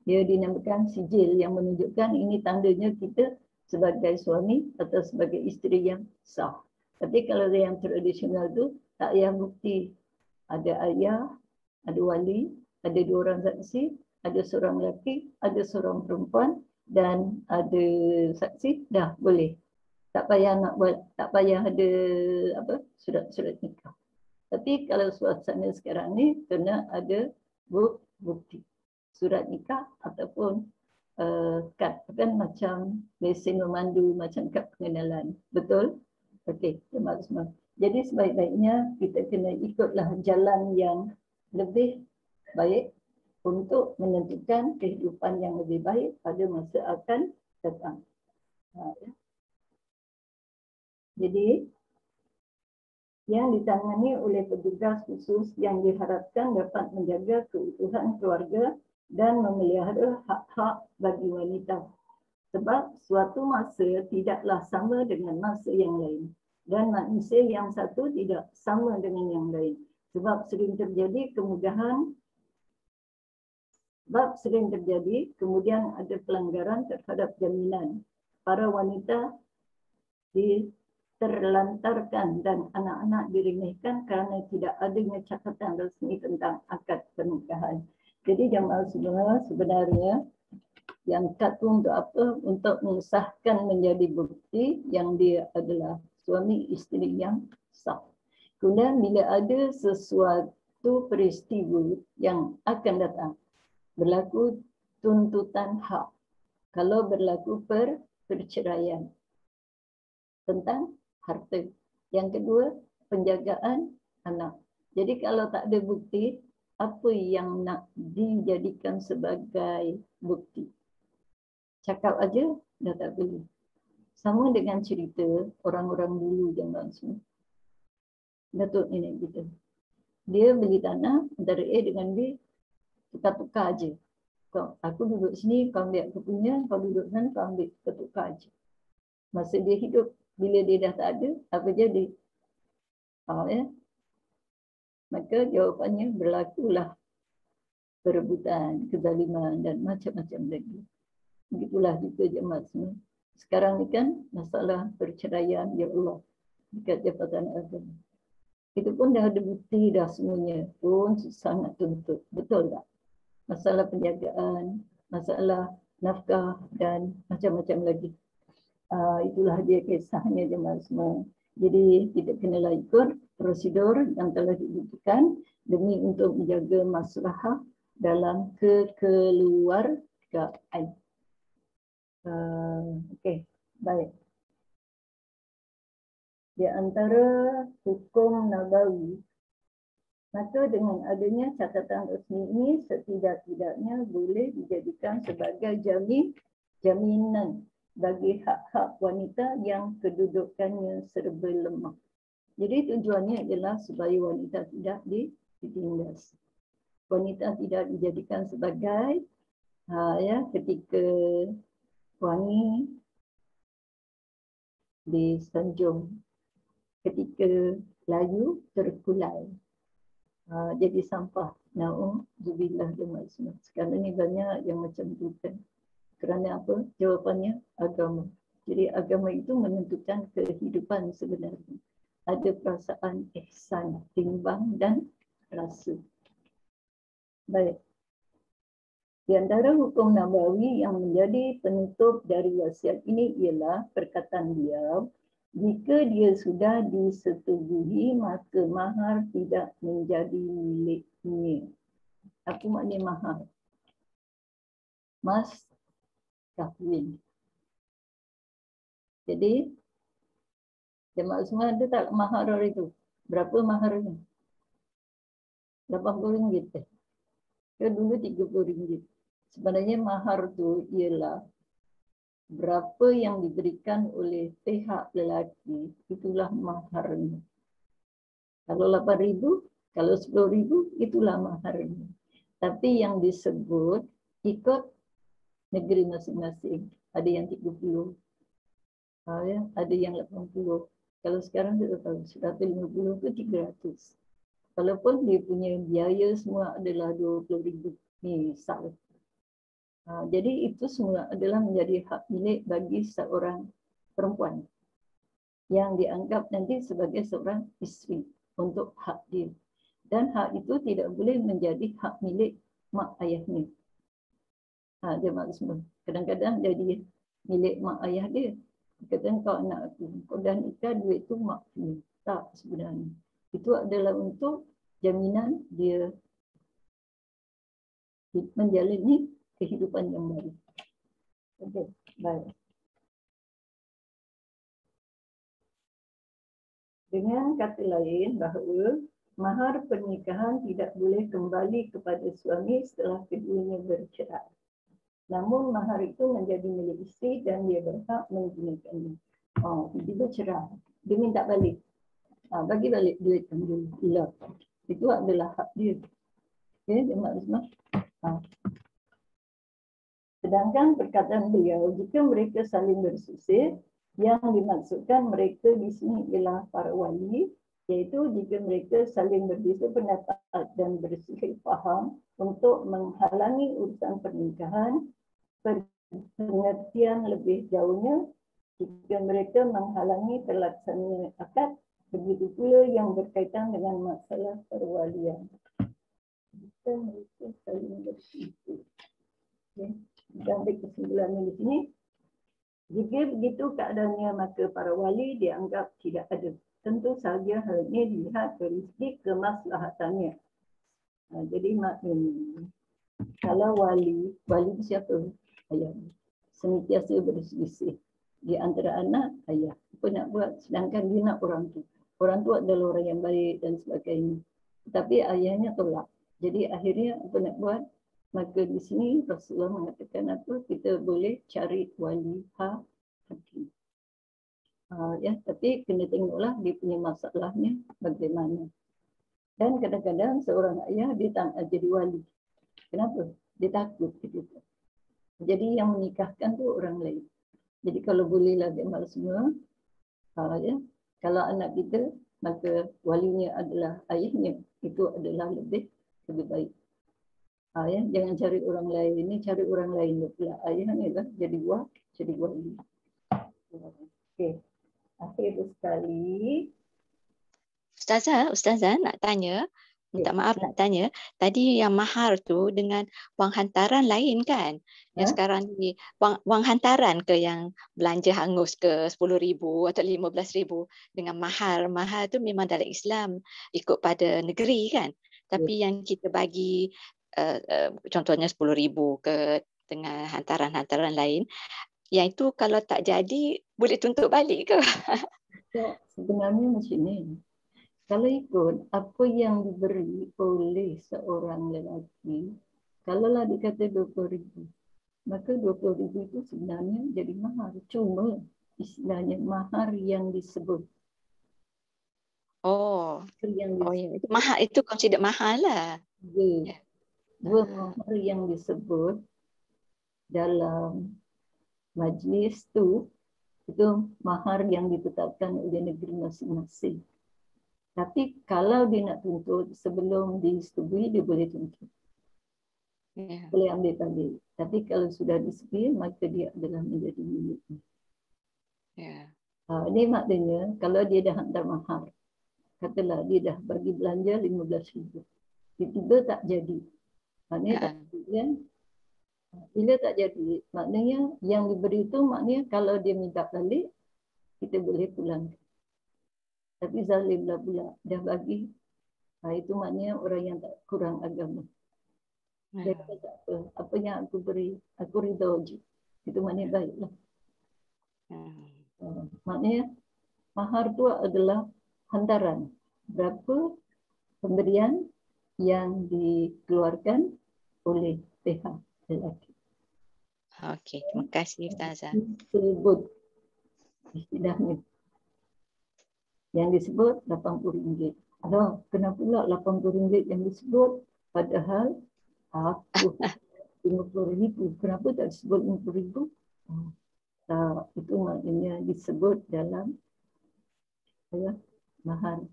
Dia dinamakan sijil yang menunjukkan ini tandanya kita sebagai suami atau sebagai isteri yang sah. Tapi kalau yang tradisional tu tak payah bukti. Ada ayah, ada wali, ada 2 orang saksi, ada seorang lelaki, ada seorang perempuan dan ada saksi, dah boleh. Tak payah nak buat, tak payah ada apa surat-surat nikah. Tapi kalau suasana sekarang ni kena ada bukti. Surat nikah ataupun kad kan macam lesen memandu, macam kad pengenalan. Betul? Okey, terima kasih. Jadi sebaik-baiknya kita kena ikutlah jalan yang lebih baik untuk menentukan kehidupan yang lebih baik pada masa akan datang. Jadi yang ditangani oleh petugas khusus yang diharapkan dapat menjaga keutuhan keluarga dan memelihara hak-hak bagi wanita. Sebab suatu masa tidaklah sama dengan masa yang lain. Dan manusia yang satu tidak sama dengan yang lain. Sebab sering terjadi kemudian ada pelanggaran terhadap jaminan. Para wanita terlantarkan dan anak-anak diremehkan kerana tidak adanya catatan resmi tentang akad pernikahan. Jadi jemaah semua, sebenarnya yang kad tu untuk apa? Untuk mengesahkan menjadi bukti yang dia adalah suami isteri yang sah. Kemudian bila ada sesuatu peristiwa yang akan datang, berlaku tuntutan hak. Kalau berlaku perceraian tentang harta. Yang kedua, penjagaan anak. Jadi kalau tak ada bukti, apa yang nak dijadikan sebagai bukti? Cakap aja dah tak boleh. Sama dengan cerita orang-orang dulu zaman semua. Datuk nenek kita. Dia beli tanah antara A dengan B, tukar-tukar aja. Aku duduk sini, kau ambil aku punya, kau duduk sana, kau ambil, tukar aja. Masa dia hidup, bila dia dah tak ada, apa jadi? Maka jawapannya berlakulah perebutan, kezaliman dan macam-macam lagi. Begitulah juga jemaah semua. Sekarang ni kan masalah perceraian, ya Allah, dekat Jabatan Agama. Itu pun dah ada bukti dah semuanya, pun sangat tuntut. Betul tak? Masalah penjagaan, masalah nafkah dan macam-macam lagi. Itulah dia kisahnya jemaah semua. Jadi kita kenalah ikut prosedur yang telah ditentukan demi untuk menjaga maslahah dalam kekeluargaan. Okey, baik. Di antara hukum nabawi, maka dengan adanya catatan resmi ini setidak-tidaknya boleh dijadikan sebagai jaminan bagi hak-hak wanita yang kedudukannya serba lemah. Jadi tujuannya adalah supaya wanita tidak ditindas. Wanita tidak dijadikan sebagai ketika wangi disanjung, ketika layu terkulai, jadi sampah. Na'udzubillah jemaah semua. Sekarang ni banyak yang macam tu kan. Kerana apa? Jawapannya agama. Jadi agama itu menentukan kehidupan sebenarnya. Ada perasaan ihsan, timbang dan rasa. Baik. Di antara hukum nabawi yang menjadi penutup dari wasiat ini ialah perkataan beliau, jika dia sudah disetubuhi maka mahar tidak menjadi miliknya. Apa makna mahar? Mas kahwin. Jadi jemaah semua ada tak mahar hari itu? Berapa maharnya? RM80. Ke dulu RM30. Sebenarnya mahar tu ialah berapa yang diberikan oleh pihak lelaki, itulah maharnya. Kalau RM8,000, kalau RM10,000, itulah maharnya. Tapi yang disebut ikut negeri masing-masing. Ada yang 30, ada yang 80. Kalau sekarang kita tahu 150 ke 300. Walaupun dia punya biaya semua adalah RM20,000 misal. Jadi itu semua adalah menjadi hak milik bagi seorang perempuan yang dianggap nanti sebagai seorang isteri untuk hak dia. Dan hak itu tidak boleh menjadi hak milik mak ayahnya. Dia maksud kadang-kadang jadi milik mak ayah dia. Kata kau anak aku, kau dah nikah, duit tu mak punya. Tak sebenarnya. Itu adalah untuk jaminan dia menjalani kehidupan yang baru. Okey, baik. Dengan kata lain bahawa mahar pernikahan tidak boleh kembali kepada suami setelah keduanya bercerai. Namun mahar itu menjadi milik isteri dan dia berhak menggunakannya. Dia bercerai, dia minta balik. Bagi balik duit yang dulu hilang. Itu adalah hak dia. Okey, dia maksudnya. Sedangkan perkataan beliau, jika mereka saling bersusih, yang dimaksudkan mereka di sini ialah para wali, iaitu jika mereka saling berbeza pendapat dan berselisih faham untuk menghalangi urusan pernikahan, pengertian lebih jauhnya, jika mereka menghalangi terlaksananya akad, begitu pula yang berkaitan dengan masalah perwalian. Jika mereka saling bersusih. Okay. Dan kesimpulannya di sini, jika begitu keadaannya maka para wali dianggap tidak ada. Tentu saja hal ini dilihat dari segi kemaslahatannya. Jadi maknanya, kalau wali itu siapa? Ayah. Sentiasa berselisih di antara anak, ayah. Apa nak buat? Sedangkan dia nak orang tu. Orang tu adalah orang yang baik dan sebagainya. Tapi ayahnya tolak. Jadi akhirnya apa nak buat? Maka di sini Rasulullah mengatakan apa? Kita boleh cari wali hakim. Tapi kena tengoklah dia punya masalahnya bagaimana. Dan kadang-kadang seorang ayah dia tak nak jadi wali. Kenapa? Dia takut gitu. Jadi yang menikahkan tu orang lain. Jadi kalau bolehlah dia malas semua. Kalau anak kita, maka walinya adalah ayahnya. Itu adalah lebih baik. Jangan cari orang lain. Ini cari orang lain pula. Ayahnya lah jadi wali. Okey. Akhir sekali. Ustazah nak tanya. Minta maaf nak tanya. Tadi yang mahar tu dengan wang hantaran lain kan? Yang sekarang ni wang hantaran ke yang belanja hangus ke 10,000 atau 15,000 dengan mahar. Mahar tu memang dalam Islam ikut pada negeri kan? Tapi yang kita bagi contohnya 10,000 ke dengan hantaran-hantaran lain, yang itu kalau tak jadi boleh tuntut balik ke? Sebenarnya macam ni. Kalau ikut apa yang diberi oleh seorang lelaki, kalaulah dikata 20,000, maka 20,000 itu sebenarnya jadi mahar. Cuma istilahnya mahar yang disebut. Itu mahar, itu consider mahal lah. Dua mahar yang disebut dalam majlis tu, itu mahar yang ditetapkan oleh negeri masing-masing. Tapi kalau dia nak tuntut sebelum disetujui, dia boleh tuntut. Boleh ambil balik. Tapi kalau sudah disetujui, maka dia adalah menjadi miliknya. Ini maknanya kalau dia dah hantar mahar, katalah dia dah bagi belanja 15,000. Tiba-tiba tak jadi. Maknanya tak jadi kan? Bila tak jadi, maknanya yang diberi itu maknanya kalau dia minta balik, kita boleh pulangkan. Tapi zalimlah pula, dah bagi. Itu maknanya orang yang tak kurang agama. Dia kata tak apa, apa yang aku beri, aku ridha je. Itu maknanya baiklah. Maknanya mahar tu adalah hantaran. berapa pemberian yang dikeluarkan oleh pihak lelaki. Okey, terima kasih Ustazah. Disebut istilahnya. Yang disebut RM80. Kenapa pula RM80 yang disebut padahal aku RM50,000. Kenapa tak disebut RM50,000? Itu maknanya disebut dalam mahar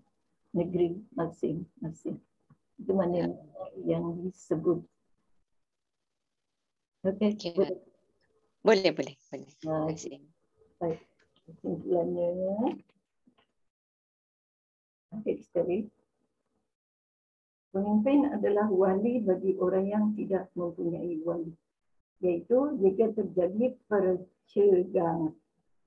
negeri masing-masing. Itu maknanya yang disebut. Okey. Boleh. Terima kasih. Baik. Kesimpulannya, akhir sekali, pemimpin adalah wali bagi orang yang tidak mempunyai wali. Iaitu jika terjadi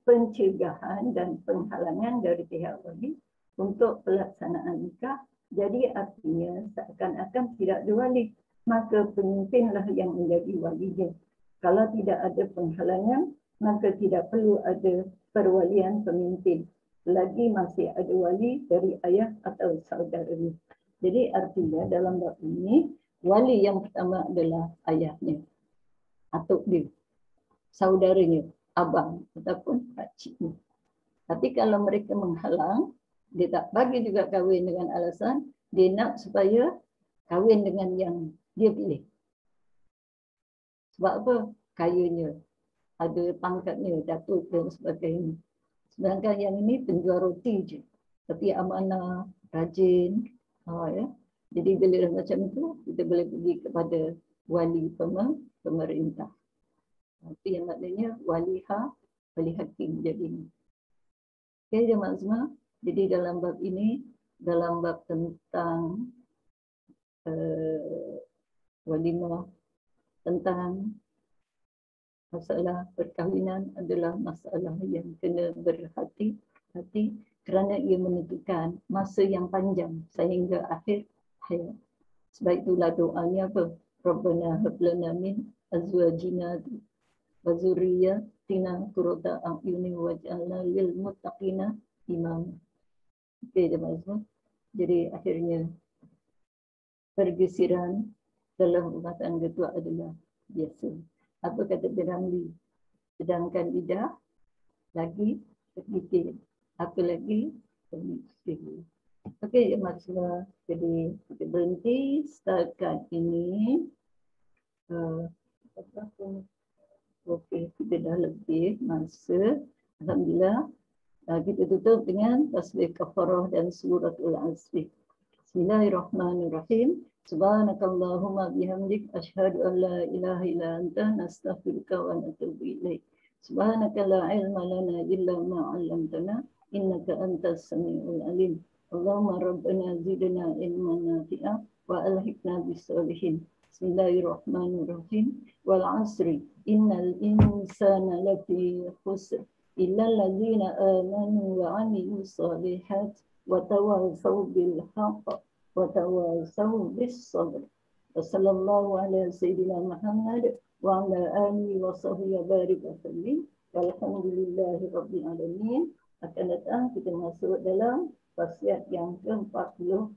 pencegahan dan penghalangan dari pihak wali untuk pelaksanaan nikah, jadi artinya seakan-akan tidak ada wali, maka pemimpinlah yang menjadi walinya. Kalau tidak ada penghalangan, maka tidak perlu ada perwalian pemimpin. Lagi masih ada wali dari ayah atau saudaranya. Jadi artinya dalam bab ini, wali yang pertama adalah ayahnya, atuk dia, saudaranya, abang ataupun pakciknya. Tapi kalau mereka menghalang, dia tak bagi juga kahwin dengan alasan dia nak supaya kahwin dengan yang dia pilih. Sebab apa? Kayanya, ada pangkatnya, datuk dan sebagainya. Sedangkan yang ini penjual roti je. Tapi amanah, rajin. Ya. Jadi bila dah macam tu, kita boleh pergi kepada wali pemerintah. Itu yang maknanya wali hakim jadinya. Okey, jemaah semua. Jadi dalam bab ini, dalam bab tentang walimah, tentang masalah perkahwinan adalah masalah yang kena berhati-hati kerana ia menentukan masa yang panjang sehingga akhir hayat. Sebab itulah doanya apa? Rabbana hab lana min azwajina wa dzurriyyatina qurrata a'yunin waj'alna lil muttaqina imama. Okey, jemaah semua. Jadi akhirnya pergesiran dalam rumah tangga itu adalah biasa. Apa kata Ramli? Sedangkan lidah lagi tergigit. Apa lagi? Tergigit. Okey, maksudnya jadi kita berhenti setakat ini. Okey, kita dah lebih masa. Alhamdulillah. Kita tutup dengan tasbih kafarah dan suratul asri. Bismillahirrahmanirrahim. Subhanakallahumma bihamdik asyhadu an la ilaha illa anta nastaghfiruka wa natubu ilaik. Subhanaka la ilma lana illa ma 'allamtana innaka antas samiul alim. Allahumma rabbana zidna ilman nafi'a wa alhiqna bis solihin. Bismillahirrahmanirrahim. Wal 'asri innal insana lafi khusr illa allazina amanu wa 'amilus solihat wa tawassaw bil haqq wa tawassaw bis sabr. Wassallallahu ala sayyidina Muhammad wa ala alihi wa sahbihi wa barik wa sallim. Walhamdulillahi rabbil alamin. Akan datang kita masuk dalam wasiat yang ke-42.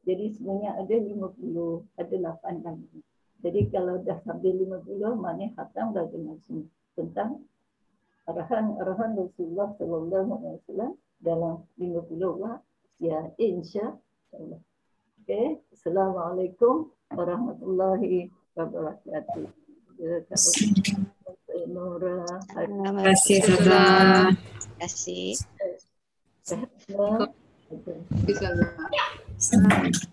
Jadi sebenarnya ada 50, ada 8 lagi. Jadi kalau dah sampai 50, maknanya khatam dah dengar semua tentang arahan Rasulullah SAW dalam 50 wasiat, insya-Allah. Okey, assalamualaikum warahmatullahi wabarakatuh. Terima kasih, Ustazah. Terima kasih. Terima kasih. Terima kasih.